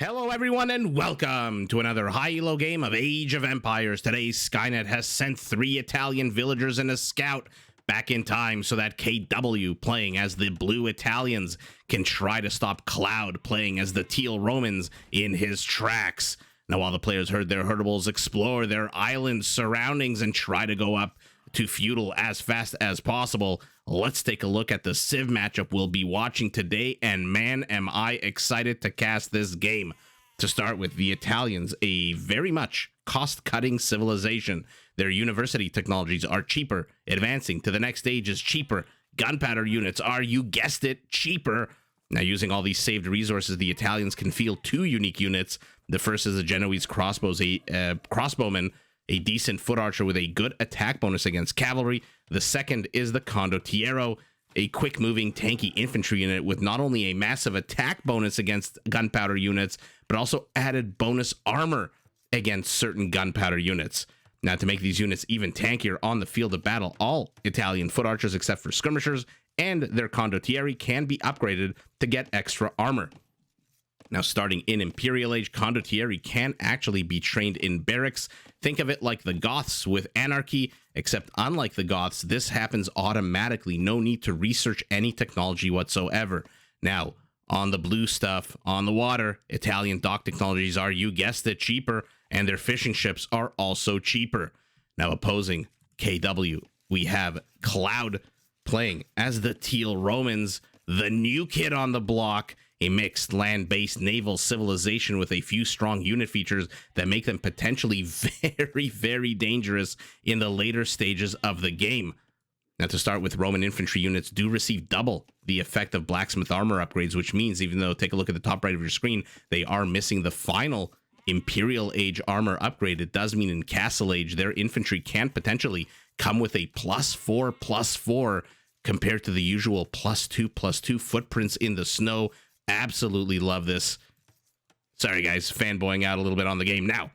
Hello everyone and welcome to another high elo game of Age of Empires. Today Skynet has sent 3 Italian villagers and a scout back in time so that KW, playing as the blue Italians, can try to stop Cloud, playing as the teal Romans, in his tracks. Now while the players heard their herdables explore their island surroundings and try to go up to Feudal as fast as possible, let's take a look at the Civ matchup we'll be watching today, and man, am I excited to cast this game. To start with, the Italians, a very much cost-cutting civilization. Their university technologies are cheaper. Advancing to the next stage is cheaper. Gunpowder units are, you guessed it, cheaper. Now, using all these saved resources, the Italians can field 2 unique units. The first is a Genoese crossbowman, a decent foot archer with a good attack bonus against cavalry. The second is the Condottiero, a quick-moving tanky infantry unit with not only a massive attack bonus against gunpowder units, but also added bonus armor against certain gunpowder units. Now, to make these units even tankier on the field of battle, all Italian foot archers except for skirmishers and their Condottieri can be upgraded to get extra armor. Now, starting in Imperial Age, Condottieri can actually be trained in barracks. Think of it like the Goths with Anarchy, except unlike the Goths, this happens automatically. No need to research any technology whatsoever. Now, on the blue stuff, on the water, Italian dock technologies are, you guessed it, cheaper, and their fishing ships are also cheaper. Now, opposing KW, we have Cloud playing as the teal Romans, the new kid on the block, a mixed land-based naval civilization with a few strong unit features that make them potentially very, very dangerous in the later stages of the game. Now, to start with, Roman infantry units do receive double the effect of blacksmith armor upgrades, which means, even though, take a look at the top right of your screen, they are missing the final Imperial Age armor upgrade. It does mean in Castle Age, their infantry can potentially come with a +4/+4 compared to the usual +2/+2 footprints in the snow. Absolutely love this. Sorry guys, fanboying out a little bit on the game. Now,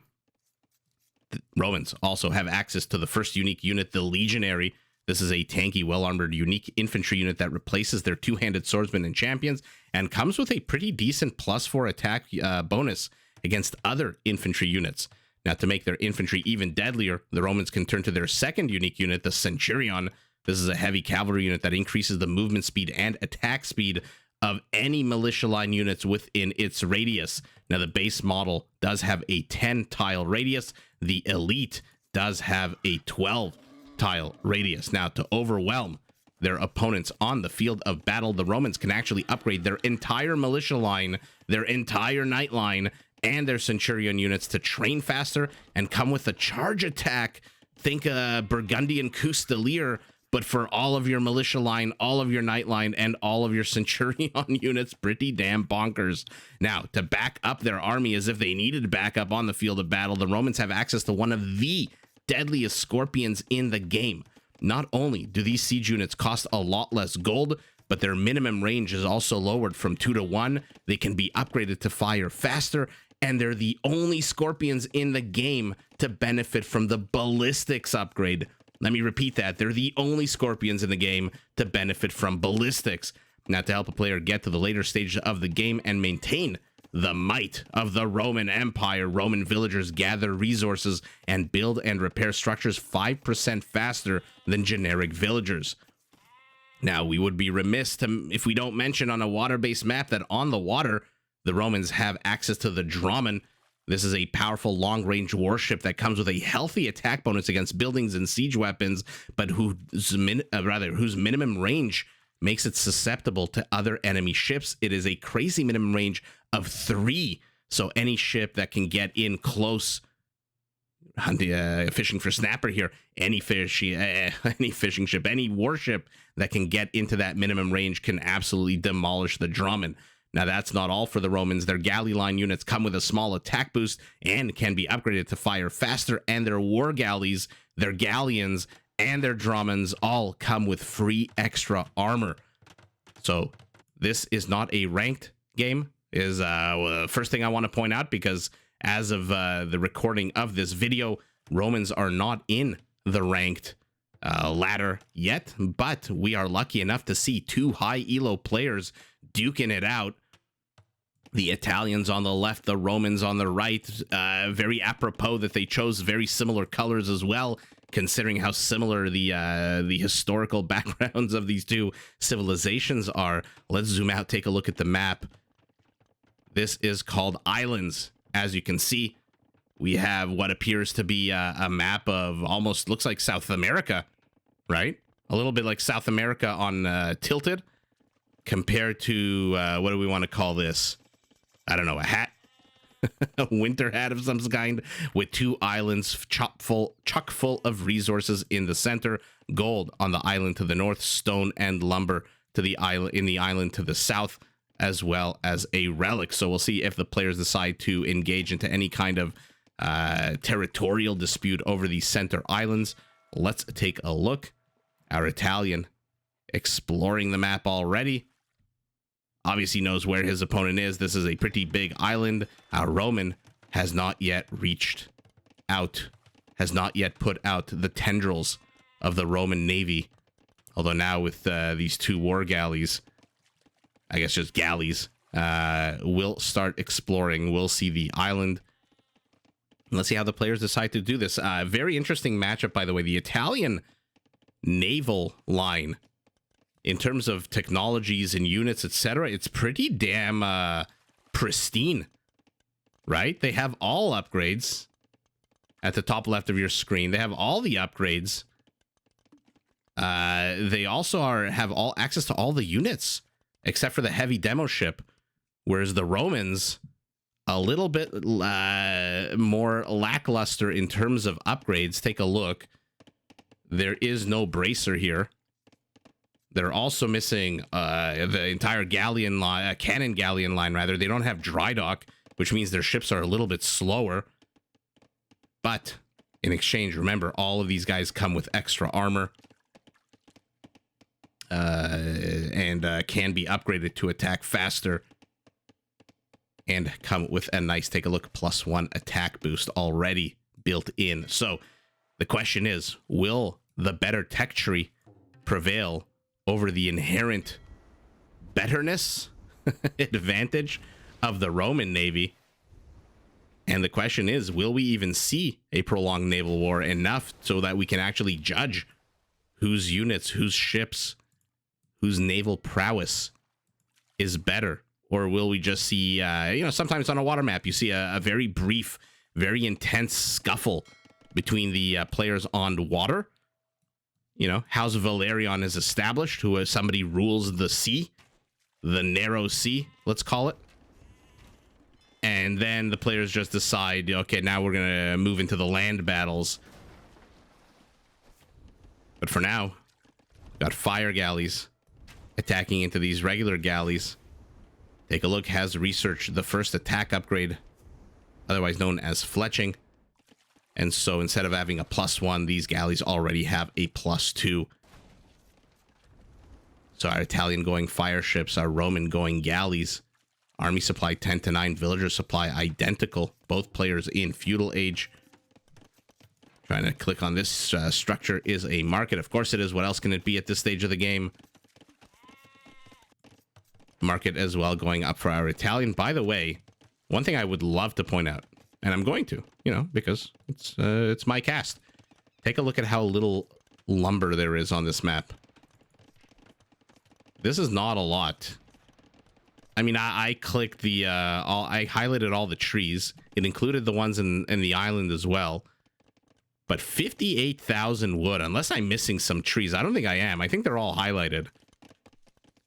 the Romans also have access to the first unique unit, the Legionary. This is a tanky, well-armored, unique infantry unit that replaces their two-handed swordsmen and champions and comes with a pretty decent +4 attack bonus against other infantry units. Now, to make their infantry even deadlier, the Romans can turn to their second unique unit, the Centurion. This is a heavy cavalry unit that increases the movement speed and attack speed of any militia line units within its radius. Now, the base model does have a 10-tile radius. The elite does have a 12-tile radius. Now, to overwhelm their opponents on the field of battle, the Romans can actually upgrade their entire militia line, their entire knight line, and their centurion units to train faster and come with a charge attack. Think Burgundian Custelier, but for all of your militia line, all of your knight line, and all of your centurion units. Pretty damn bonkers. Now, to back up their army as if they needed backup on the field of battle, the Romans have access to one of the deadliest scorpions in the game. Not only do these siege units cost a lot less gold, but their minimum range is also lowered from 2 to 1. They can be upgraded to fire faster, and they're the only scorpions in the game to benefit from the ballistics upgrade. Let me repeat that. They're the only scorpions in the game to benefit from ballistics. Now, to help a player get to the later stages of the game and maintain the might of the Roman Empire, Roman villagers gather resources and build and repair structures 5% faster than generic villagers. Now, we would be remiss if we don't mention on a water-based map that on the water, the Romans have access to the Draman. This is a powerful long-range warship that comes with a healthy attack bonus against buildings and siege weapons, but whose minimum range makes it susceptible to other enemy ships. It is a crazy minimum range of 3, so any ship that can get in close, fishing for snapper here, any fishing ship, any warship that can get into that minimum range can absolutely demolish the Drummond. Now, that's not all for the Romans. Their galley line units come with a small attack boost and can be upgraded to fire faster, and their war galleys, their galleons, and their Drummonds all come with free extra armor. So this is not a ranked game, is first thing I want to point out, because as of the recording of this video, Romans are not in the ranked ladder yet, but we are lucky enough to see 2 high elo players duking it out. The Italians on the left, the Romans on the right. Very apropos that they chose very similar colors as well, considering how similar the historical backgrounds of these two civilizations are. Let's zoom out, take a look at the map. This is called Islands. As you can see, we have what appears to be a map of almost looks like South America, right? A little bit like South America on tilted compared to what do we want to call this? I don't know, a hat, a winter hat of some kind, with two islands chock full of resources in the center, gold on the island to the north, stone and lumber to the island to the south, as well as a relic. So we'll see if the players decide to engage into any kind of territorial dispute over these center islands. Let's take a look. Our Italian exploring the map already. Obviously knows where his opponent is. This is a pretty big island. Our Roman has not yet reached out, has not yet put out the tendrils of the Roman navy. Although now with these two war galleys, I guess just galleys, we'll start exploring. We'll see the island. Let's see how the players decide to do this. Very interesting matchup, by the way. The Italian naval line, in terms of technologies and units, etc., it's pretty damn pristine, right? They have all upgrades at the top left of your screen. They have all the upgrades. They also have all access to all the units, except for the heavy demo ship, whereas the Romans, a little bit more lackluster in terms of upgrades. Take a look. There is no bracer here. They're also missing the entire galleon line, cannon galleon line, rather. They don't have dry dock, which means their ships are a little bit slower. But in exchange, remember, all of these guys come with extra armor and can be upgraded to attack faster and come with a nice, take a look, +1 attack boost already built in. So the question is, will the better tech tree prevail over the inherent betterness advantage of the Roman navy? And the question is, will we even see a prolonged naval war enough so that we can actually judge whose units, whose ships, whose naval prowess is better? Or will we just see, sometimes on a water map, you see a very brief, very intense scuffle between the players on water. You know, House Valerion is established, who is somebody rules the sea, the narrow sea, let's call it. And then the players just decide, okay, now we're going to move into the land battles. But for now, got fire galleys attacking into these regular galleys. Take a look, has researched the first attack upgrade, otherwise known as fletching. And so instead of having a +1, these galleys already have a +2. So our Italian going fire ships, our Roman going galleys. Army supply 10 to 9, villager supply identical. Both players in Feudal Age. Trying to click on this. Structure is a market. Of course it is. What else can it be at this stage of the game? Market as well going up for our Italian. By the way, one thing I would love to point out, and I'm going to, because it's my cast. Take a look at how little lumber there is on this map. This is not a lot. I mean, I clicked the I highlighted all the trees. It included the ones in the island as well. But 58,000 wood, unless I'm missing some trees. I don't think I am. I think they're all highlighted.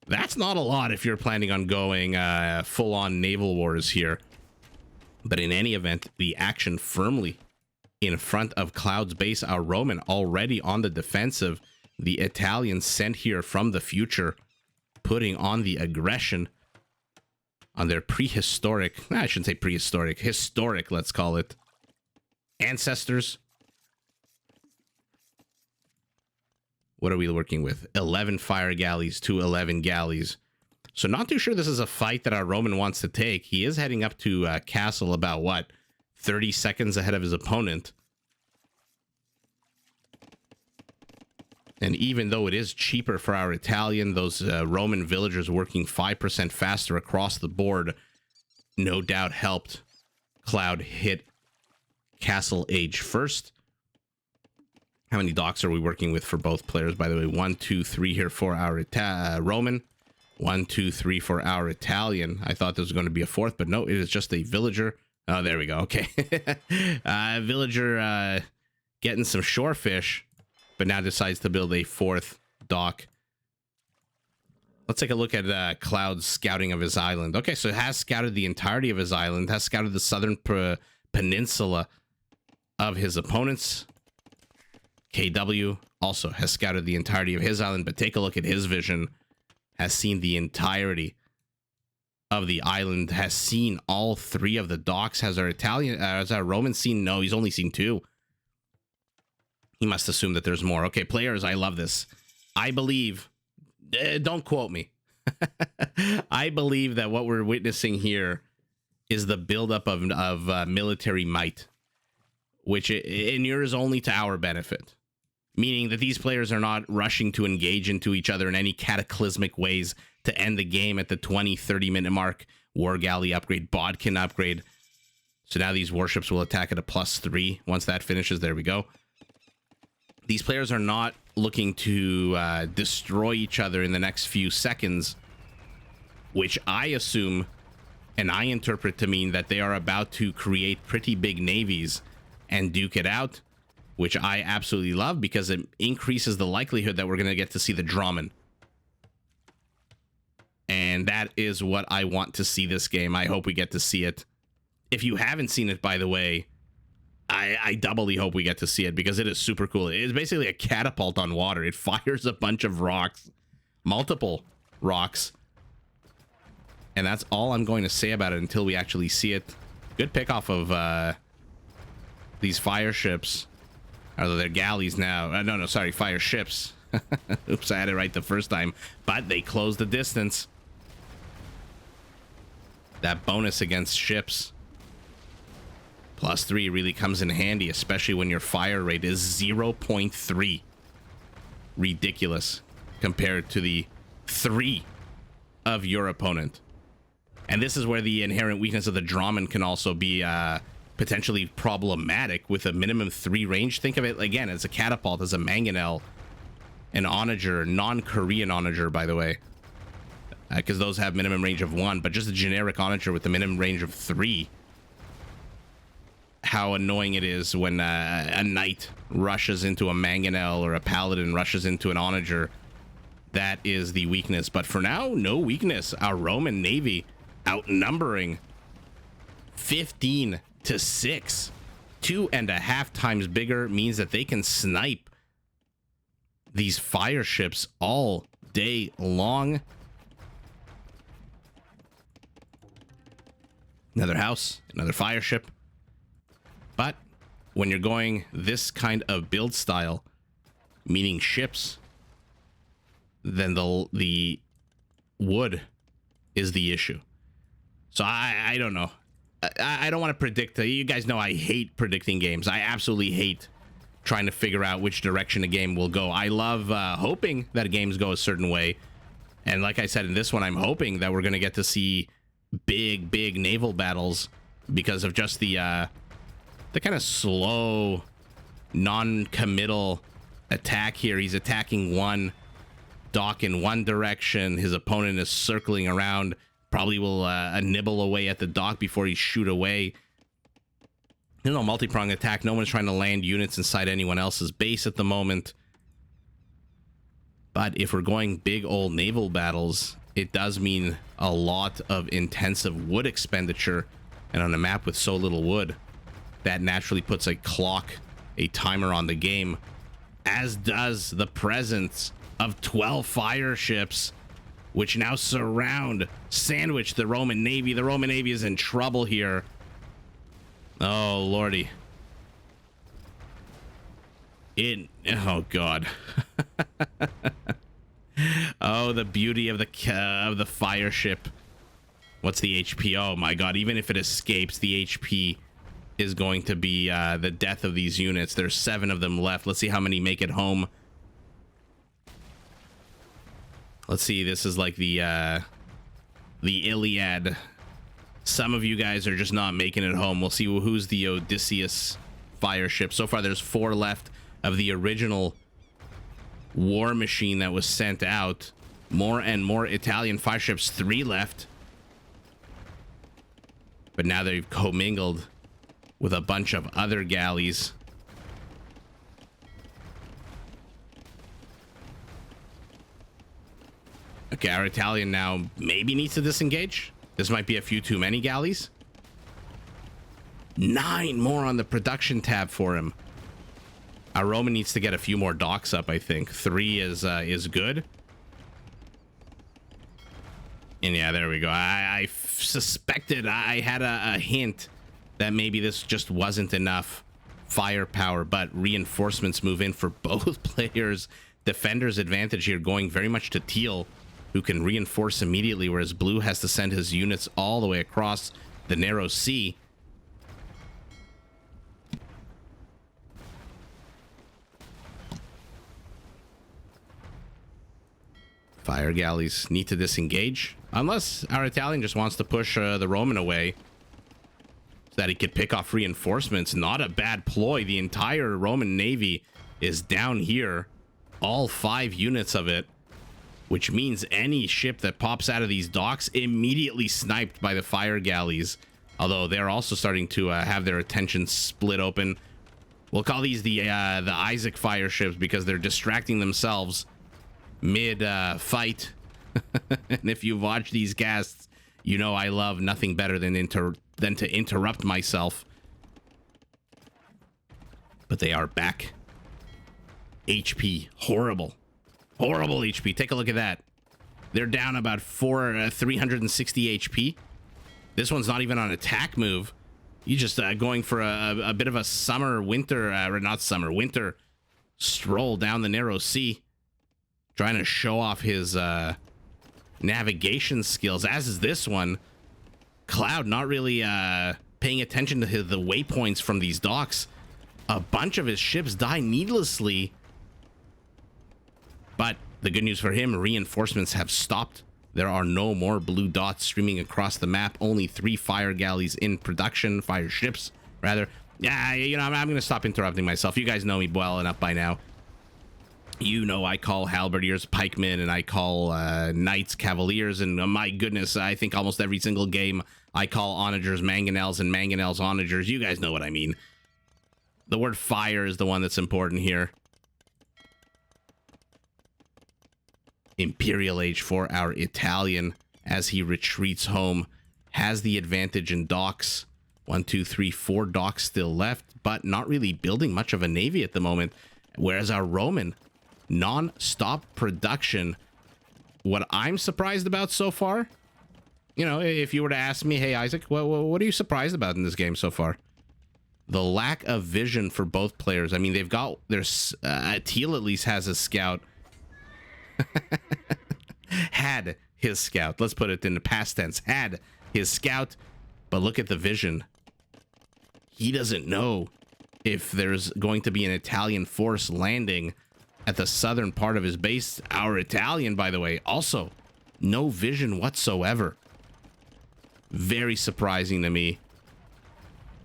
That's not a lot if you're planning on going full-on naval wars here. But in any event, the action firmly in front of Cloud's base. Our Roman already on the defensive. The Italians sent here from the future, putting on the aggression on their prehistoric, I shouldn't say prehistoric, historic, let's call it, ancestors. What are we working with? 11 fire galleys to 11 galleys. So not too sure this is a fight that our Roman wants to take. He is heading up to castle about, what, 30 seconds ahead of his opponent. And even though it is cheaper for our Italian, those Roman villagers working 5% faster across the board, no doubt helped Cloud hit Castle Age first. How many docks are we working with for both players, by the way? 1, 2, 3 here for our Roman. 1, 2, 3 for our Italian. I thought there was going to be a fourth, but no, it is just a villager. Oh, there we go. Okay. Villager getting some shorefish, but now decides to build a fourth dock. Let's take a look at Cloud's scouting of his island. Okay, so it has scouted the entirety of his island, has scouted the southern peninsula of his opponents. KW also has scouted the entirety of his island, but take a look at his vision. Has seen the entirety of the island, has seen all 3 of the docks. Has our Roman seen? No, he's only seen 2. He must assume that there's more. Okay, players, I love this. I believe, don't quote me. I believe that what we're witnessing here is the buildup of military might, which inures only to our benefit. Meaning that these players are not rushing to engage into each other in any cataclysmic ways to end the game at the 20-30 minute mark. War Galley upgrade, Bodkin upgrade. So now these warships will attack at a +3. Once that finishes, there we go. These players are not looking to destroy each other in the next few seconds, which I assume and I interpret to mean that they are about to create pretty big navies and duke it out, which I absolutely love because it increases the likelihood that we're going to get to see the Drummond. And that is what I want to see this game. I hope we get to see it. If you haven't seen it, by the way, I doubly hope we get to see it because it is super cool. It is basically a catapult on water. It fires a bunch of rocks, multiple rocks. And that's all I'm going to say about it until we actually see it. Good pick off of these fire ships. Although they're galleys now. No, sorry, fire ships. Oops, I had it right the first time. But they close the distance. That bonus against ships. +3 really comes in handy, especially when your fire rate is 0.3. Ridiculous compared to the 3 of your opponent. And this is where the inherent weakness of the Drummond can also be potentially problematic with a minimum 3 range. Think of it, again, as a catapult, as a mangonel, an onager, non-Korean onager, by the way. Because those have minimum range of 1, but just a generic onager with a minimum range of 3. How annoying it is when a knight rushes into a mangonel or a paladin rushes into an onager. That is the weakness. But for now, no weakness. Our Roman navy outnumbering 15 to 6. 2.5 times bigger means that they can snipe these fire ships all day long. Another house, another fire ship. But when you're going this kind of build style, meaning ships, then the wood is the issue. So I don't know. I don't want to predict. You guys know I hate predicting games. I absolutely hate trying to figure out which direction a game will go. I love hoping that games go a certain way. And like I said, in this one, I'm hoping that we're going to get to see big naval battles because of just the kind of slow, non-committal attack here. He's attacking one dock in one direction. His opponent is circling around. Probably will nibble away at the dock before he shoot away. There's no multi-pronged attack. No one's trying to land units inside anyone else's base at the moment. But if we're going big old naval battles, it does mean a lot of intensive wood expenditure. And on a map with so little wood, that naturally puts a clock, a timer on the game, as does the presence of 12 fire ships, which now sandwich the Roman Navy. The Roman Navy is in trouble here. Oh, lordy. Oh, God. Oh, the beauty of the fire ship. What's the HP? Oh, my God. Even if it escapes, the HP is going to be the death of these units. There's 7 of them left. Let's see how many make it home. Let's see. This is like the Iliad some of you guys are just not making it home. We'll see who's the Odysseus fire ship. So far, there's 4 left of the original war machine that was sent out. More and more Italian fire ships, 3 left. But now they've commingled with a bunch of other galleys. Okay, our Italian now maybe needs to disengage. This might be a few too many galleys. 9 more on the production tab for him. Our Roman needs to get a few more docks up, I think. 3 is good. And yeah, there we go. I suspected, I had a hint that maybe this just wasn't enough firepower, but reinforcements move in for both players. Defender's advantage here going very much to Teal, who can reinforce immediately, whereas Blue has to send his units all the way across the narrow sea. Fire galleys need to disengage, unless our Italian just wants to push the Roman away so that he could pick off reinforcements. Not a bad ploy. The entire Roman navy is down here, all 5 units of it, which means any ship that pops out of these docks immediately sniped by the fire galleys. Although they're also starting to have their attention split open. We'll call these the Isaac fire ships because they're distracting themselves mid fight. And if you watch these casts, you know I love nothing better than to interrupt myself. But they are back. HP horrible. Horrible HP. Take a look at that. They're down about 360 HP. This one's not even on attack move. You just going for a bit of a winter stroll down the narrow sea, trying to show off his navigation skills, as is this one. Cloud not really paying attention to the waypoints from these docks. A bunch of his ships die needlessly. But the good news for him, reinforcements have stopped. There are no more blue dots streaming across the map. Only 3 fire galleys in production. Fire ships, rather. Yeah, you know, I'm going to stop interrupting myself. You guys know me well enough by now. You know I call halberdiers pikemen, and I call knights cavaliers, and my goodness, I think almost every single game I call onagers mangonels and mangonels onagers. You guys know what I mean. The word fire is the one that's important here. Imperial Age for our Italian as he retreats home. Has the advantage in docks. 1, 2, 3, 4 docks still left, but not really building much of a navy at the moment. Whereas our Roman, non-stop production. What I'm surprised about so far, you know, if you were to ask me, hey Isaac, what are you surprised about in this game so far? The lack of vision for both players. I mean, they've got Teal at least has a scout. Had his scout. Let's put it in the past tense. Had his scout, but look at the vision. He doesn't know if there's going to be an Italian force landing at the southern part of his base. Our Italian, by the way, also no vision whatsoever. Very surprising to me.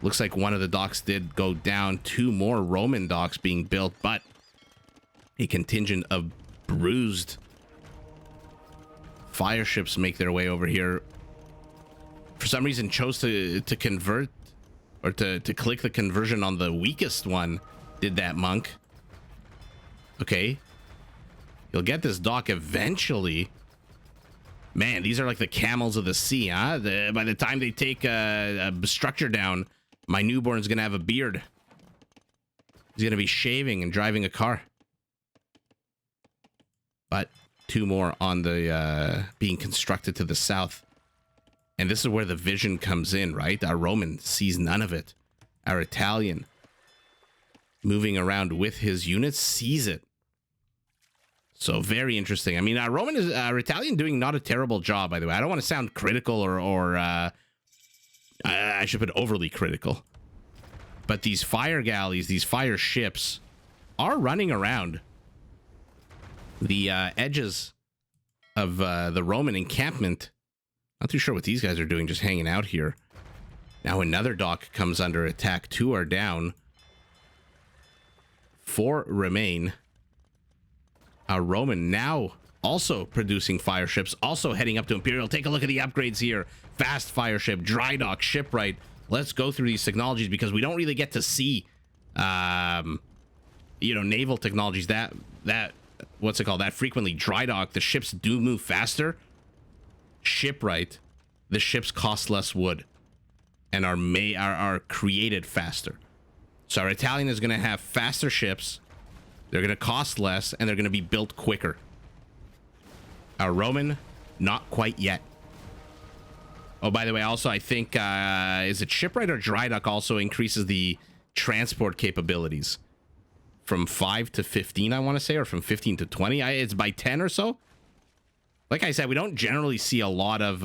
Looks like one of the docks did go down. 2 more Roman docks being built, but a contingent of bruised fire ships make their way over here. For some reason chose to convert, or to click the conversion on the weakest one. Did that monk. Okay, you'll get this dock eventually. Man, these are like the camels of the sea, huh? By the time they take a structure down, my newborn's gonna have a beard. He's gonna be shaving and driving a car. But 2 more on the being constructed to the south. And this is where the vision comes in, right? Our Roman sees none of it. Our Italian, moving around with his units, sees it. So very interesting. I mean, our Italian doing not a terrible job, by the way. I don't want to sound critical or I should put overly critical. But these fire galleys, these fire ships are running around the edges of the Roman encampment Not too sure what these guys are doing, just hanging out here. Now another dock comes under attack. 2 are down. 4 remain. Our Roman now also producing fire ships, also heading up to Imperial. Take a look at the upgrades here. Fast fire ship, dry dock, shipwright. Let's go through these technologies because we don't really get to see, naval technologies that what's it called? That frequently. Dry dock, the ships do move faster. Shipwright, the ships cost less wood and are created faster. So our Italian is going to have faster ships. They're going to cost less and they're going to be built quicker. Our Roman, not quite yet. Oh, by the way, also, I think, is it shipwright or dry dock also increases the transport capabilities from 5 to 15, I want to say, or from 15 to 20. It's by 10 or so. Like I said, we don't generally see a lot of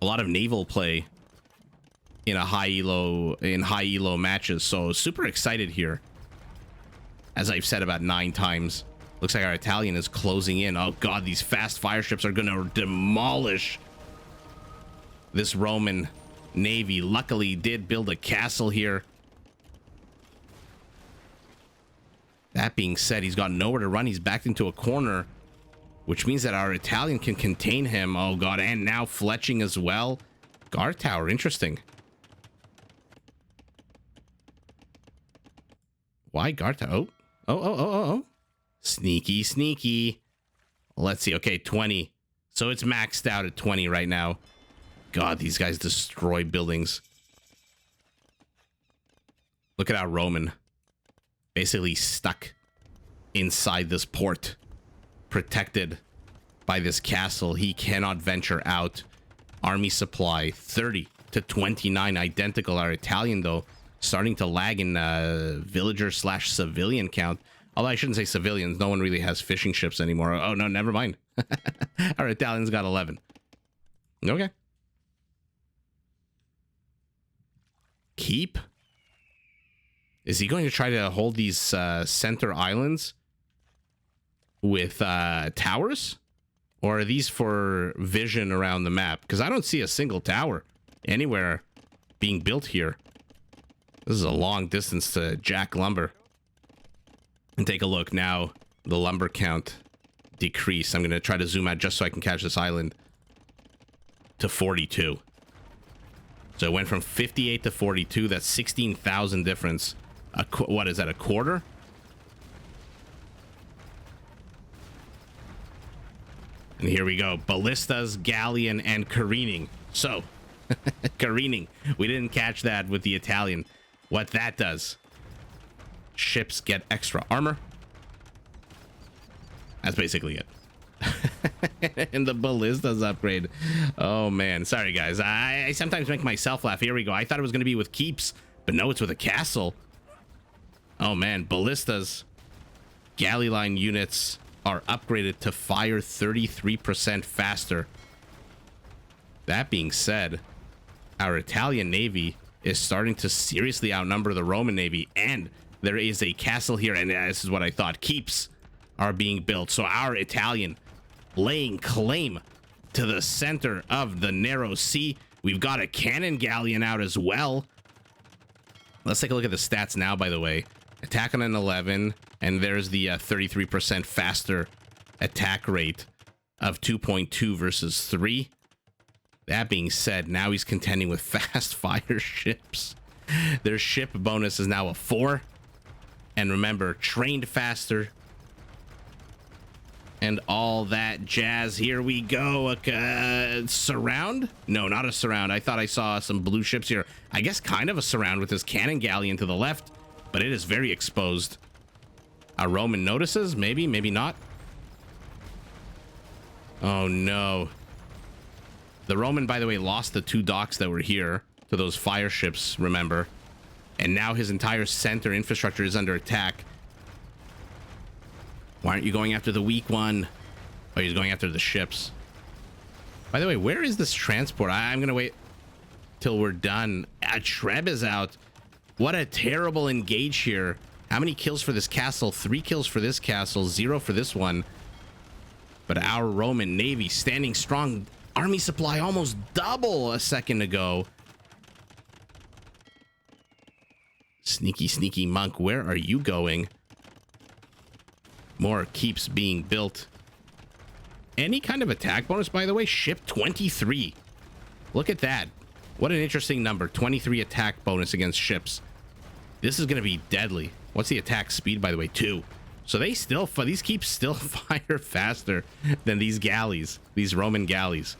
naval play in high elo matches. So super excited here. As I've said about 9 times. Looks like our Italian is closing in. Oh god, these fast fire ships are going to demolish this Roman navy. Luckily, did build a castle here. That being said, he's got nowhere to run. He's backed into a corner, which means that our Italian can contain him. Oh god, and now fletching as well. Guard tower, interesting. Why guard tower? Oh. Sneaky, sneaky. Let's see. Okay, 20. So it's maxed out at 20 right now. God, these guys destroy buildings. Look at our Roman. Basically stuck inside this port. Protected by this castle. He cannot venture out. Army supply, 30 to 29. Identical. Our Italian, though, starting to lag in villager/civilian count. Although I shouldn't say civilians. No one really has fishing ships anymore. Oh, no, never mind. Our Italian's got 11. Okay. Keep? Is he going to try to hold these center islands with towers? Or are these for vision around the map? Because I don't see a single tower anywhere being built here. This is a long distance to Jack Lumber. And take a look now. The lumber count decreased. I'm going to try to zoom out just so I can catch this island to 42. So it went from 58 to 42. That's 16,000 difference. What is that, a quarter? And here we go. Ballistas, galleon, and careening. So, careening. We didn't catch that with the Italian. What that does. Ships get extra armor. That's basically it. And the ballistas upgrade. Oh man, sorry guys. I sometimes make myself laugh. Here we go. I thought it was going to be with keeps, but no, it's with a castle. Oh man, ballistas, galley line units are upgraded to fire 33% faster. That being said, our Italian navy is starting to seriously outnumber the Roman navy, and there is a castle here, and this is what I thought. Keeps are being built. So our Italian laying claim to the center of the narrow sea. We've got a cannon galleon out as well. Let's take a look at the stats now, by the way. Attack on an 11, and there's the 33% faster attack rate of 2.2 versus 3. That being said, now he's contending with fast fire ships. Their ship bonus is now a 4. And remember, trained faster. And all that jazz. Here we go. Surround? No, not a surround. I thought I saw some blue ships here. I guess kind of a surround with this cannon galleon to the left. But it is very exposed. Our Roman notices? Maybe, maybe not. Oh, no. The Roman, by the way, lost the 2 docks that were here to those fire ships, remember. And now his entire center infrastructure is under attack. Why aren't you going after the weak one? Oh, he's going after the ships. By the way, where is this transport? I'm going to wait till we're done. Treb is out. What a terrible engage here. How many kills for this castle? 3 kills for this castle, 0 for this one. But our Roman Navy standing strong. Army supply almost double a second ago. Sneaky, sneaky monk, where are you going? More keeps being built. Any kind of attack bonus, by the way? Ship 23. Look at that. What an interesting number. 23 attack bonus against ships. This is going to be deadly. What's the attack speed, by the way? 2. So they still, these keeps still fire faster than these galleys, these Roman galleys.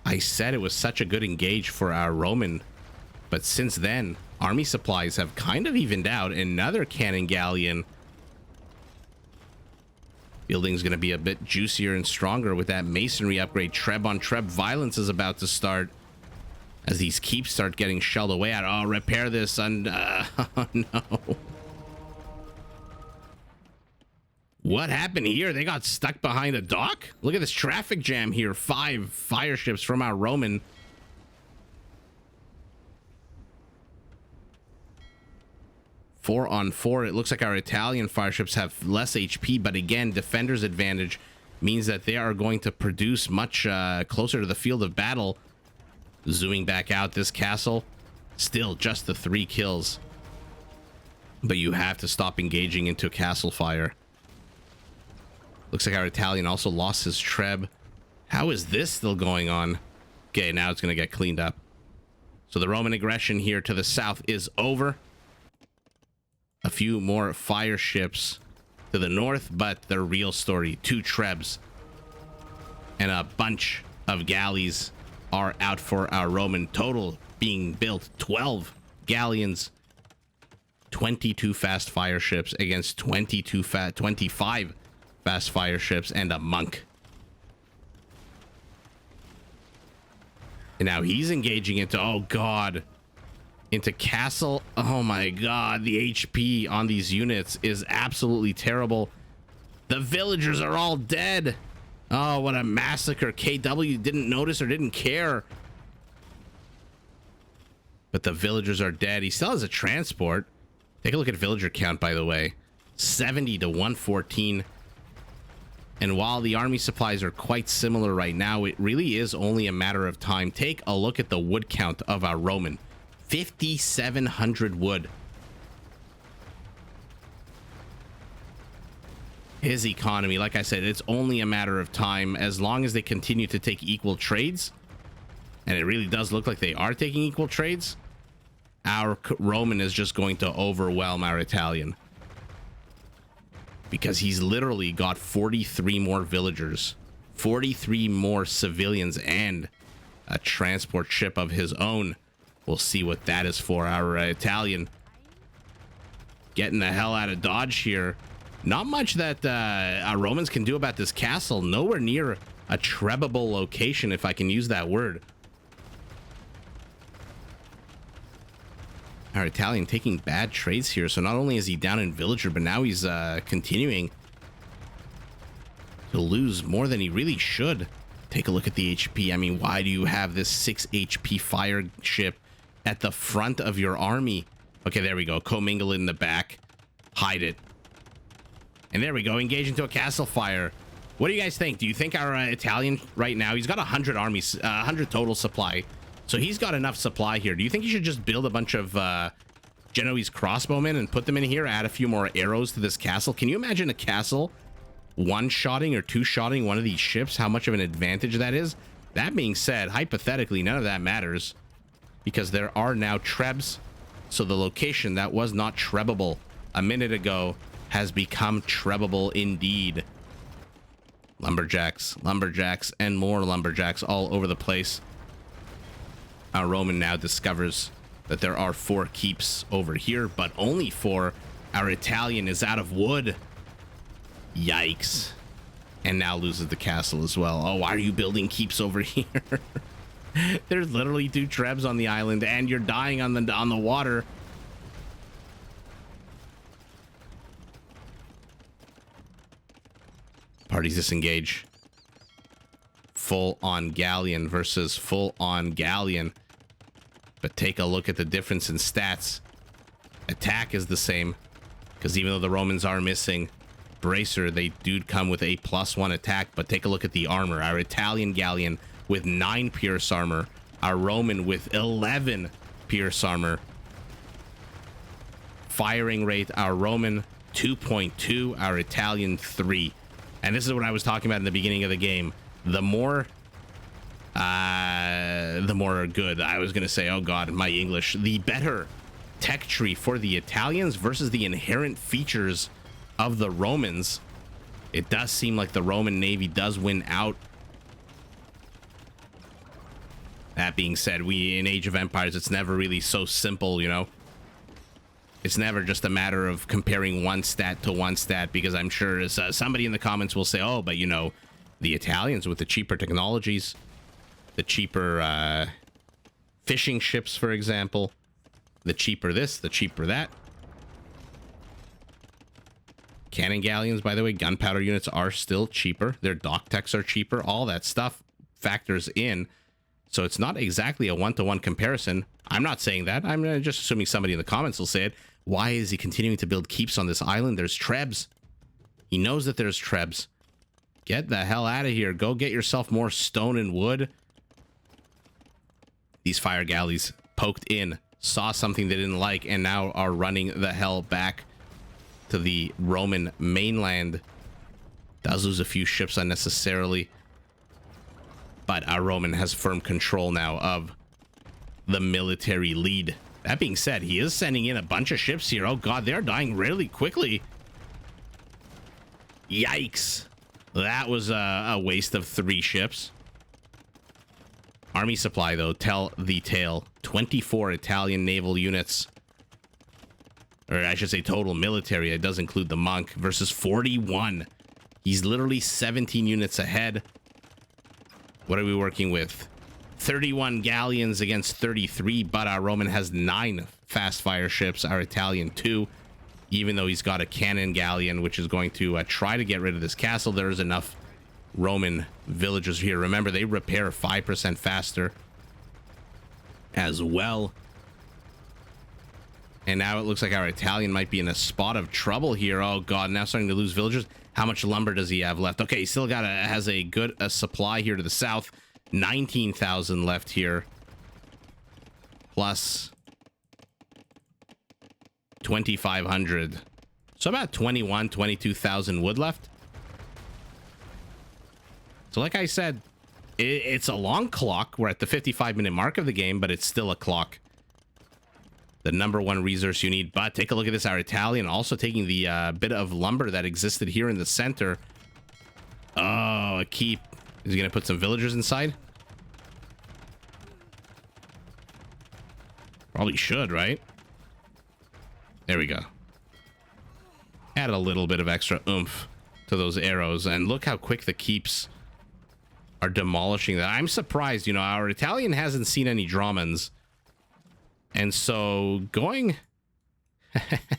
I said it was such a good engage for our Roman, but since then, army supplies have kind of evened out. Another cannon galleon. Building's going to be a bit juicier and stronger with that masonry upgrade. Treb on Treb violence is about to start as these keeps start getting shelled away at. Oh, repair this and oh no. What happened here? They got stuck behind a dock? Look at this traffic jam here. 5 fire ships from our Roman. Four on 4. It looks like our Italian fire ships have less HP, but again, defender's advantage means that they are going to produce much closer to the field of battle. Zooming back out, this castle, still just the 3 kills. But you have to stop engaging into castle fire. Looks like our Italian also lost his Treb. How is this still going on? Okay, now it's going to get cleaned up. So the Roman aggression here to the south is over. A few more fire ships to the north, but the real story, 2 Trebs and a bunch of galleys are out for our Roman. Total being built 12 galleons, 22 fast fire ships against 25 fast fire ships and a monk. And now he's engaging into, oh god, into castle. Oh my god, the HP on these units is absolutely terrible. The villagers are all dead. Oh, what a massacre. KW didn't notice or didn't care. But the villagers are dead. He still has a transport. Take a look at villager count, by the way. 70 to 114. And while the army supplies are quite similar right now, it really is only a matter of time. Take a look at the wood count of our Roman. 5,700 wood. His economy, like I said, it's only a matter of time as long as they continue to take equal trades. And it really does look like they are taking equal trades. Our Roman is just going to overwhelm our Italian. Because he's literally got 43 more villagers, 43 more civilians, and a transport ship of his own. We'll see what that is for. Our Italian getting the hell out of Dodge here. Not much that our Romans can do about this castle. Nowhere near a trebable location, if I can use that word. Our Italian taking bad trades here. So not only is he down in villager, but now he's continuing to lose more than he really should. Take a look at the HP. I mean, why do you have this 6 HP fire ship at the front of your army? Okay, there we go. Commingle it in the back. Hide it. And there we go. Engage into a castle fire. What do you guys think? Do you think our Italian right now, he's got 100 armies, 100 total supply. So he's got enough supply here. Do you think you should just build a bunch of Genoese crossbowmen and put them in here, add a few more arrows to this castle? Can you imagine a castle one-shotting or two-shotting one of these ships? How much of an advantage that is? That being said, hypothetically, none of that matters because there are now Trebs. So the location that was not trebable a minute ago has become trebable indeed. Lumberjacks, lumberjacks, and more lumberjacks all over the place. Our Roman now discovers that there are 4 keeps over here, but only 4. Our Italian is out of wood. Yikes. And now loses the castle as well. Oh, why are you building keeps over here? There's literally 2 Trebs on the island, and you're dying on the water. Parties disengage. Full-on galleon versus full-on galleon. But take a look at the difference in stats. Attack is the same, because even though the Romans are missing, bracer, they do come with a +1 attack, but take a look at the armor. Our Italian galleon with 9 pierce armor, our Roman with 11 pierce armor. Firing rate, our Roman 2.2, our Italian 3. And this is what I was talking about in the beginning of the game. The more good, I was gonna say, oh god, my English, the better tech tree for the Italians versus the inherent features of the Romans. It does seem like the Roman Navy does win out. That being said, in Age of Empires, it's never really so simple, you know? It's never just a matter of comparing one stat to one stat, because I'm sure somebody in the comments will say, oh, but you know, the Italians with the cheaper technologies, the cheaper fishing ships, for example, the cheaper this, the cheaper that. Cannon galleons, by the way, gunpowder units are still cheaper. Their dock techs are cheaper. All that stuff factors in. So it's not exactly a one-to-one comparison. I'm not saying that. I'm just assuming somebody in the comments will say it. Why is he continuing to build keeps on this island? There's trebs. He knows that there's trebs. Get the hell out of here. Go get yourself more stone and wood. These fire galleys poked in, saw something they didn't like, and now are running the hell back to the Roman mainland. Does lose a few ships unnecessarily, but our Roman has firm control now of the military lead. That being said, he is sending in a bunch of ships here. Oh god, they're dying really quickly. Yikes. That was a waste of 3 ships. Army supply, though, tell the tale. 24 Italian naval units. Or I should say total military. It does include the monk versus 41. He's literally 17 units ahead. What are we working with? 31 galleons against 33, but our Roman has 9 fast fire ships. Our Italian 2. Even though he's got a cannon galleon, which is going to try to get rid of this castle, there is enough Roman villagers here. Remember, they repair 5% faster as well. And now it looks like our Italian might be in a spot of trouble here. Oh god, now starting to lose villagers. How much lumber does he have left? Okay, he still has a good supply here to the south. 19,000 left here. Plus 2,500. So about 22,000 wood left. So like I said, it's a long clock. We're at the 55-minute mark of the game, but it's still a clock. The #1 resource you need. But take a look at this. Our Italian also taking the bit of lumber that existed here in the center. Oh, a keep. Is he going to put some villagers inside? Probably should, right? There we go. Add a little bit of extra oomph to those arrows. And look how quick the keeps are demolishing that. I'm surprised, you know, our Italian hasn't seen any Dramans. And so going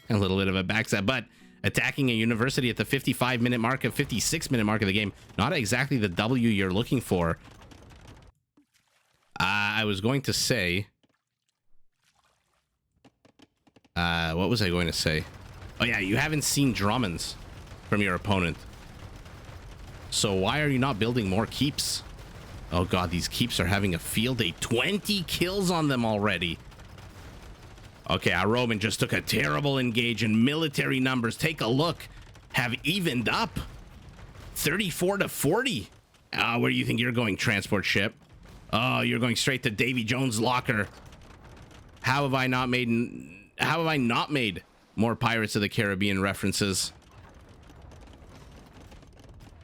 a little bit of a backstab, but attacking a university at the 55-minute mark of 56-minute mark of the game, not exactly the W you're looking for. I was going to say, what was I going to say? Oh yeah, you haven't seen Dramans from your opponent. So why are you not building more keeps? Oh god, these keeps are having a field day. 20 kills on them already. Okay, our Roman just took a terrible engage in military numbers. Take a look. Have evened up. 34 to 40. Where do you think you're going, transport ship? Oh, you're going straight to Davy Jones' locker. How have I not made more Pirates of the Caribbean references?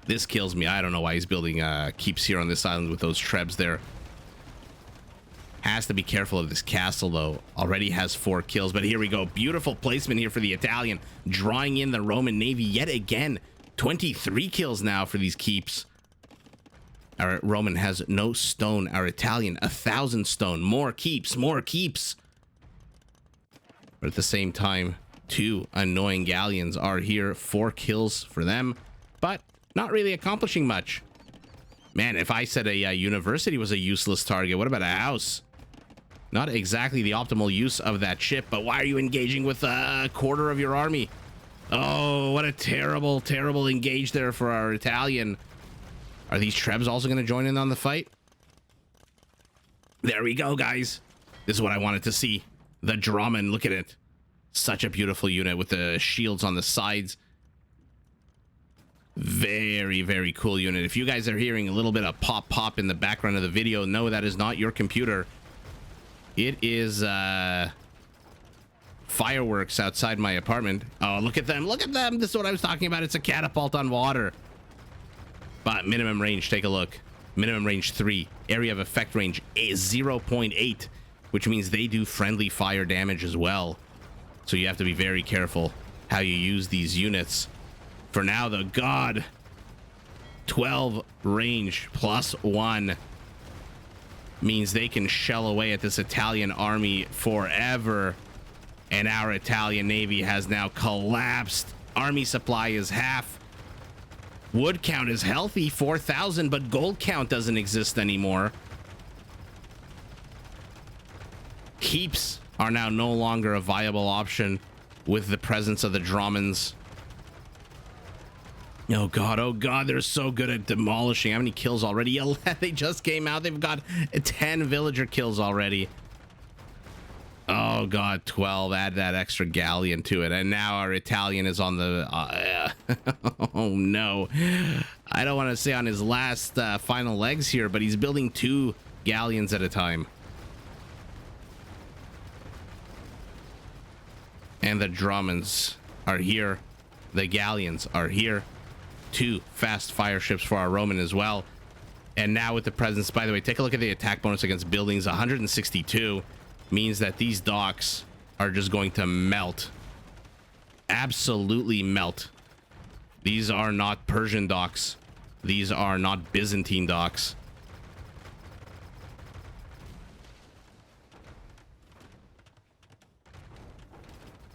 This kills me. I don't know why he's building keeps here on this island with those trebs there. Has to be careful of this castle, though. Already has 4 kills, but here we go. Beautiful placement here for the Italian, drawing in the Roman Navy yet again. 23 kills now for these keeps. Our Roman has no stone. Our Italian, 1,000 stone. More keeps, more keeps. But at the same time, 2 annoying galleons are here. 4 kills for them, but not really accomplishing much. Man, if I said a university was a useless target, what about a house? Not exactly the optimal use of that ship, but why are you engaging with a quarter of your army? Oh, what a terrible, terrible engage there for our Italian. Are these Trebs also going to join in on the fight? There we go, guys. This is what I wanted to see. The Drummond, look at it. Such a beautiful unit with the shields on the sides. Very, very cool unit. If you guys are hearing a little bit of pop pop in the background of the video, no, that is not your computer. It is fireworks outside my apartment. Oh, look at them. Look at them. This is what I was talking about. It's a catapult on water. But minimum range, take a look. Minimum range 3. Area of effect range is 0.8, which means they do friendly fire damage as well. So you have to be very careful how you use these units. For now, though, God, 12 range plus 1 means they can shell away at this Italian army forever. And our Italian Navy has now collapsed. Army supply is half. Wood count is healthy, 4,000, but gold count doesn't exist anymore. Keeps are now no longer a viable option with the presence of the Dromans. Oh god, they're so good at demolishing. How many kills already? They just came out. They've got 10 villager kills already. Oh god, 12. Add that extra galleon to it. And now our Italian is on the... oh no. I don't want to say on his last final legs here, but he's building 2 galleons at a time. And the Dromans are here. The galleons are here. 2 fast fire ships for our Roman as well. And now with the presence, by the way, take a look at the attack bonus against buildings. 162 means that these docks are just going to melt. Absolutely melt. These are not Persian docks. These are not Byzantine docks.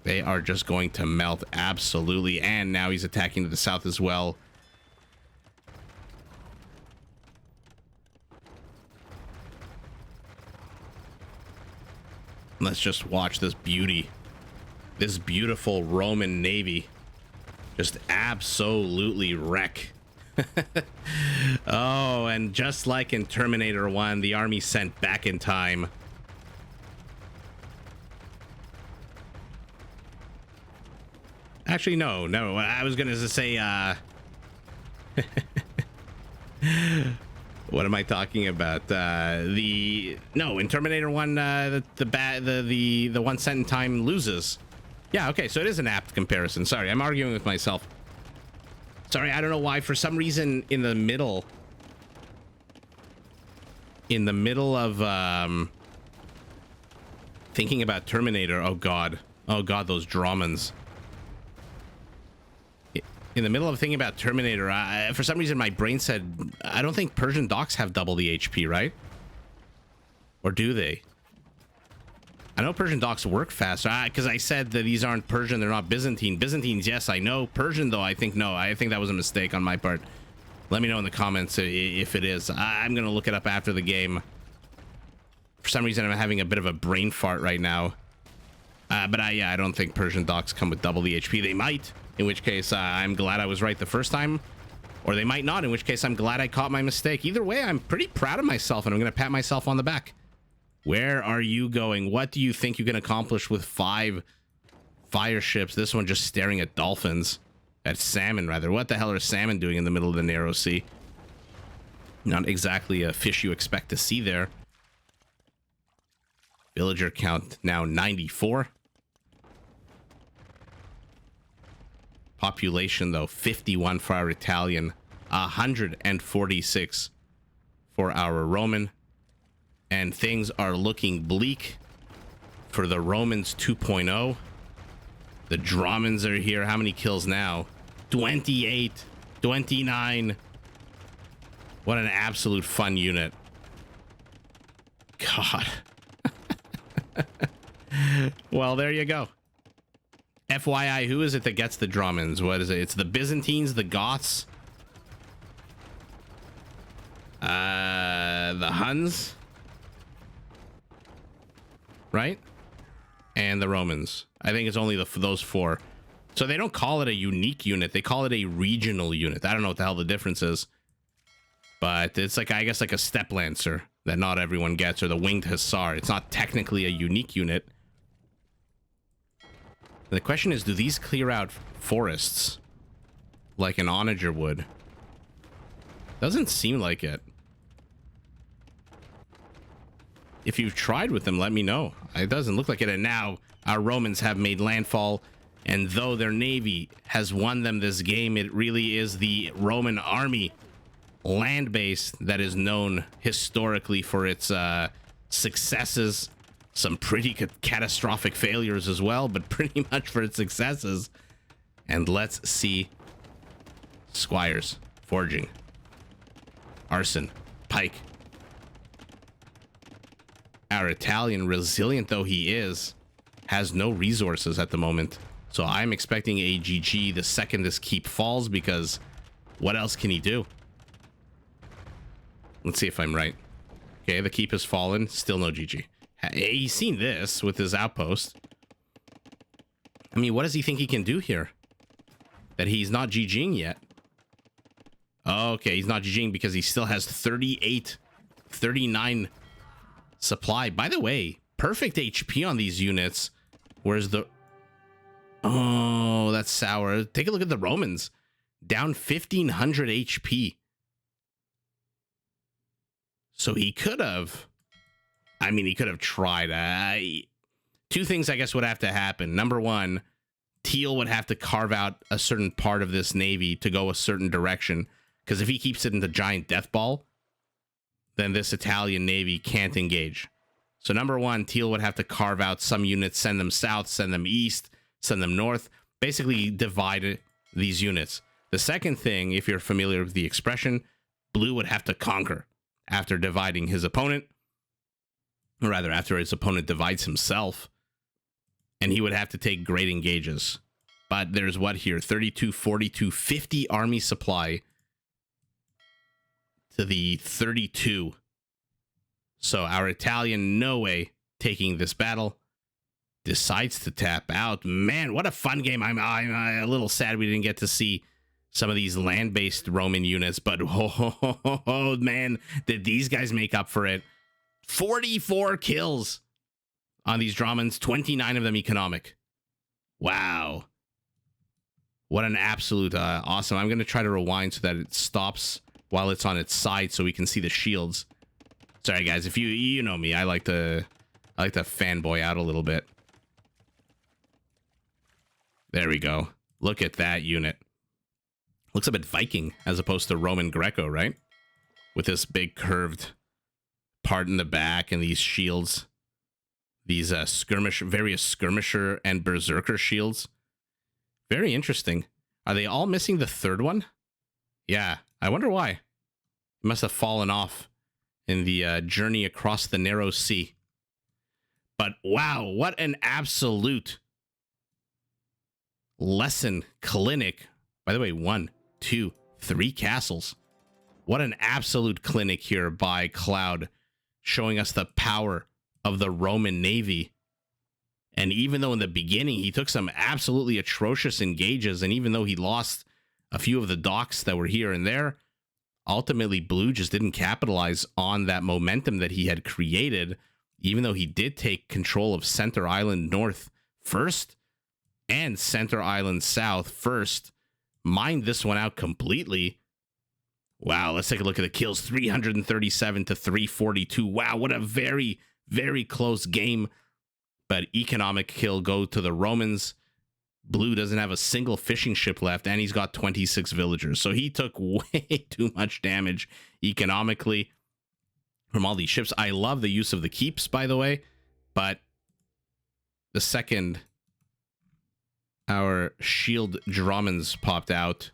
They are just going to melt, absolutely. And now he's attacking to the south as well. Let's just watch this beauty. This beautiful Roman navy just absolutely wreck. Oh, and just like in Terminator 1, the army sent back in time. Actually, no. I was gonna say, what am I talking about? No, in Terminator 1, the one sent in time loses. Yeah, okay, so it is an apt comparison. Sorry, I'm arguing with myself. Sorry, I don't know why. For some reason, in the middle of thinking about Terminator. Oh god, those Dromans. In the middle of thinking about Terminator, for some reason my brain said, I don't think Persian docks have double the HP, right? Or do they? I know Persian docks work faster, because I said that these aren't Persian, they're not Byzantine. Byzantines, yes, I know. Persian, though, I think no. I think that was a mistake on my part. Let me know in the comments if it is. I'm going to look it up after the game. For some reason, I'm having a bit of a brain fart right now. But I don't think Persian docks come with double the HP. They might. In which case, I'm glad I was right the first time. Or they might not, in which case I'm glad I caught my mistake. Either way, I'm pretty proud of myself, and I'm going to pat myself on the back. Where are you going? What do you think you can accomplish with 5 fire ships? This one just staring at dolphins. At salmon, rather. What the hell are salmon doing in the middle of the narrow sea? Not exactly a fish you expect to see there. Villager count now 94. Population, though, 51 for our Italian, 146 for our Roman, and things are looking bleak for the Romans 2.0. The Dromans are here. How many kills now? 28, 29. What an absolute fun unit. God. Well, there you go. FYI, who is it that gets the Dromans? What is it? It's the Byzantines, the Goths, the Huns, right? And the Romans. I think it's only those 4. So they don't call it a unique unit. They call it a regional unit. I don't know what the hell the difference is. But it's like, I guess, like a Step Lancer that not everyone gets, or the Winged Hussar. It's not technically a unique unit. The question is, do these clear out forests like an onager would? Doesn't seem like it. If you've tried with them, let me know. It doesn't look like it. And now our Romans have made landfall. And though their navy has won them this game, it really is the Roman army land base that is known historically for its successes. Some pretty catastrophic failures as well, but pretty much for its successes. And let's see. Squires, forging, arson, pike. Our Italian, resilient though he is, has no resources at the moment. So I'm expecting a GG the second this keep falls, because what else can he do? Let's see if I'm right. Okay, the keep has fallen. Still no GG. He's seen this with his outpost. I mean, what does he think he can do here? That he's not GGing yet. Okay, he's not GGing because he still has 38, 39 supply. By the way, perfect HP on these units. Where's the... Oh, that's sour. Take a look at the Romans. Down 1,500 HP. So he could have... I mean, he could have tried. Two things, I guess, would have to happen. Number one, Teal would have to carve out a certain part of this navy to go a certain direction. Because if he keeps it in the giant death ball, then this Italian navy can't engage. So number one, Teal would have to carve out some units, send them south, send them east, send them north, basically divide these units. The second thing, if you're familiar with the expression, Blue would have to conquer after dividing his opponent, or rather after his opponent divides himself, and he would have to take great engages. But there's what here, 32, 42, 50 army supply to the 32. So our Italian, no way taking this battle, decides to tap out. Man, what a fun game. I'm a little sad we didn't get to see some of these land-based Roman units, but oh, man, did these guys make up for it. 44 kills on these Dramans, 29 of them economic. Wow. What an absolute awesome. I'm going to try to rewind so that it stops while it's on its side so we can see the shields. Sorry, guys, if you know me, I like to fanboy out a little bit. There we go. Look at that unit. Looks a bit Viking as opposed to Roman Greco, right? With this big curved part in the back and these shields. These various skirmisher and berserker shields. Very interesting. Are they all missing the third one? Yeah, I wonder why. It must have fallen off in the journey across the narrow sea. But wow, what an absolute lesson clinic. By the way, 1, 2, 3 castles. What an absolute clinic here by Cloud, showing us the power of the Roman navy. And even though in the beginning he took some absolutely atrocious engages, and even though he lost a few of the docks that were here and there, ultimately Blue just didn't capitalize on that momentum that he had created, even though he did take control of Center Island North first and Center Island South first. Mined this one out completely. Wow, let's take a look at the kills. 337 to 342. Wow, what a very, very close game. But economic kill go to the Romans. Blue doesn't have a single fishing ship left, and he's got 26 villagers. So he took way too much damage economically from all these ships. I love the use of the keeps, by the way. But the second our shield Drummons popped out,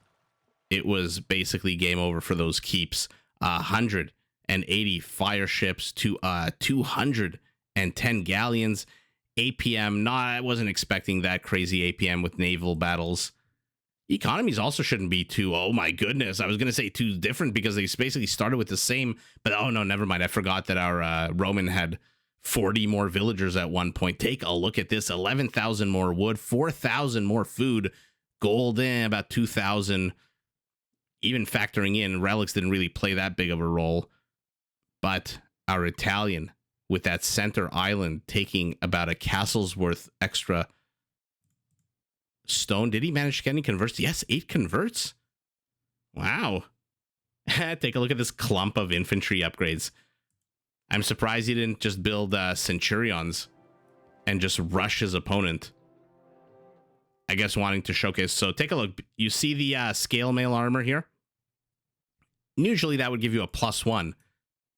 it was basically game over for those keeps. 180 fire ships to 210 galleons. APM, I wasn't expecting that crazy APM with naval battles. Economies also shouldn't be too, oh my goodness, I was going to say too different because they basically started with the same, but oh no, never mind. I forgot that our Roman had 40 more villagers at one point. Take a look at this, 11,000 more wood, 4,000 more food, Gold, about 2,000. Even factoring in, relics didn't really play that big of a role. But our Italian, with that center island, taking about a castle's worth extra stone. Did he manage to get any converts? Yes, 8 converts. Wow. Take a look at this clump of infantry upgrades. I'm surprised he didn't just build Centurions and just rush his opponent. I guess wanting to showcase. So take a look. You see the scale mail armor here? Usually that would give you a +1.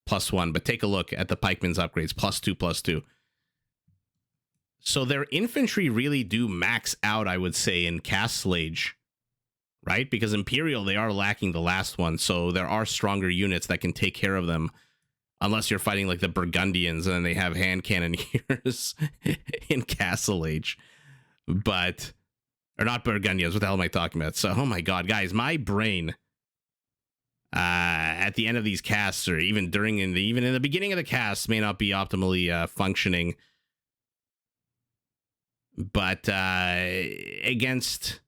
+1, but take a look at the pikeman's upgrades. +2, +2. So their infantry really do max out, I would say, in Castle Age, right? Because Imperial, they are lacking the last one, so there are stronger units that can take care of them, unless you're fighting like the Burgundians and then they have hand cannoneers in Castle Age. But, or not Burgundians, what the hell am I talking about? So, oh my god, guys, my brain at the end of these casts, or even even in the beginning of the cast, may not be optimally functioning. But against,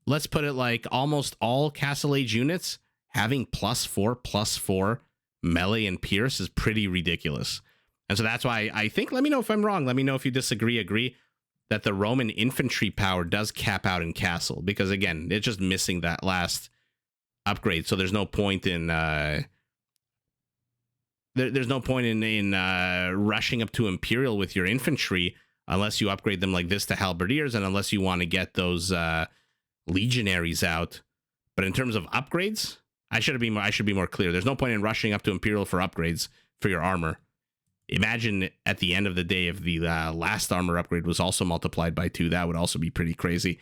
let's put it like almost all Castle Age units, having +4/+4 melee and pierce is pretty ridiculous. And so that's why I think, let me know if I'm wrong. Let me know if you agree that the Roman infantry power does cap out in Castle. Because again, it's just missing that last upgrade. So there's no point in there's no point in rushing up to Imperial with your infantry, unless you upgrade them like this to halberdiers, and unless you want to get those legionaries out. But in terms of upgrades, I should be more clear. There's no point in rushing up to Imperial for upgrades for your armor. Imagine at the end of the day, if the last armor upgrade was also multiplied by 2, that would also be pretty crazy.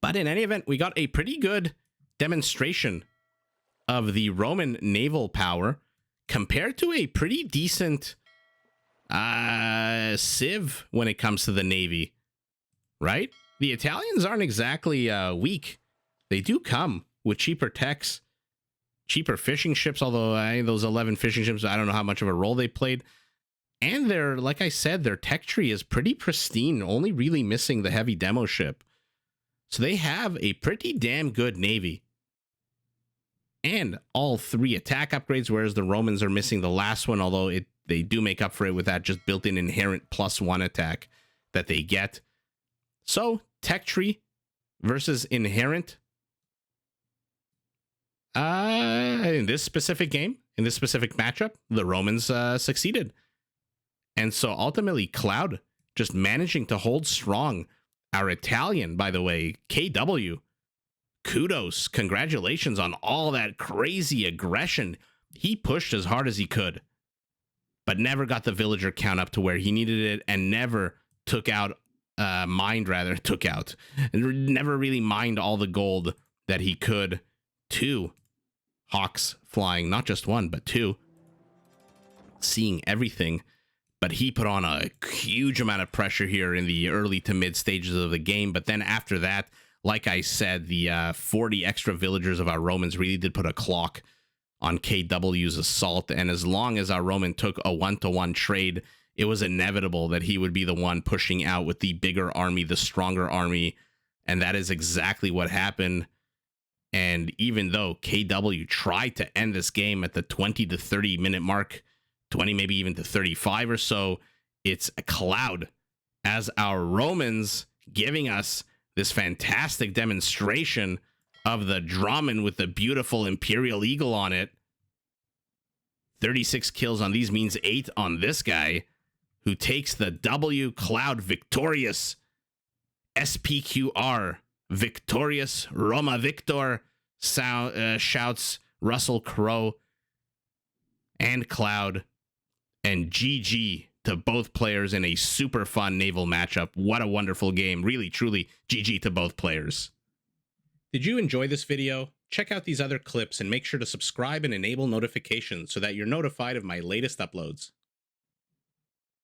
But in any event, we got a pretty good demonstration of the Roman naval power compared to a pretty decent Civ when it comes to the Navy, right? The Italians aren't exactly weak. They do come with cheaper techs, cheaper fishing ships, although those 11 fishing ships, I don't know how much of a role they played. And they're, like I said, their tech tree is pretty pristine, only really missing the heavy demo ship. So they have a pretty damn good Navy. And all 3 attack upgrades, whereas the Romans are missing the last one, although they do make up for it with that just built-in inherent +1 attack that they get. So, tech tree versus inherent. In this specific game, in this specific matchup, the Romans succeeded. And so ultimately, Cloud just managing to hold strong. Our Italian, by the way, KW, kudos, congratulations on all that crazy aggression. He pushed as hard as he could, but never got the villager count up to where he needed it, and never never really mined all the gold that he could. 2 hawks flying, not just 1, but 2, seeing everything. But he put on a huge amount of pressure here in the early to mid stages of the game. But then after that, like I said, the 40 extra villagers of our Romans really did put a clock on KW's assault. And as long as our Roman took a 1-to-1 trade, it was inevitable that he would be the one pushing out with the bigger army, the stronger army. And that is exactly what happened. And even though KW tried to end this game at the 20 to 30 minute mark, 20 maybe even to 35 or so, it's a Cloud as our Romans giving us this fantastic demonstration of the Drummond with the beautiful Imperial Eagle on it. 36 kills on these means 8 on this guy, who takes the W. Cloud victorious. SPQR victorious. Roma Victor shouts Russell Crowe and Cloud. And GG to both players in a super fun naval matchup. What a wonderful game. Really, truly, GG to both players. Did you enjoy this video? Check out these other clips and make sure to subscribe and enable notifications so that you're notified of my latest uploads.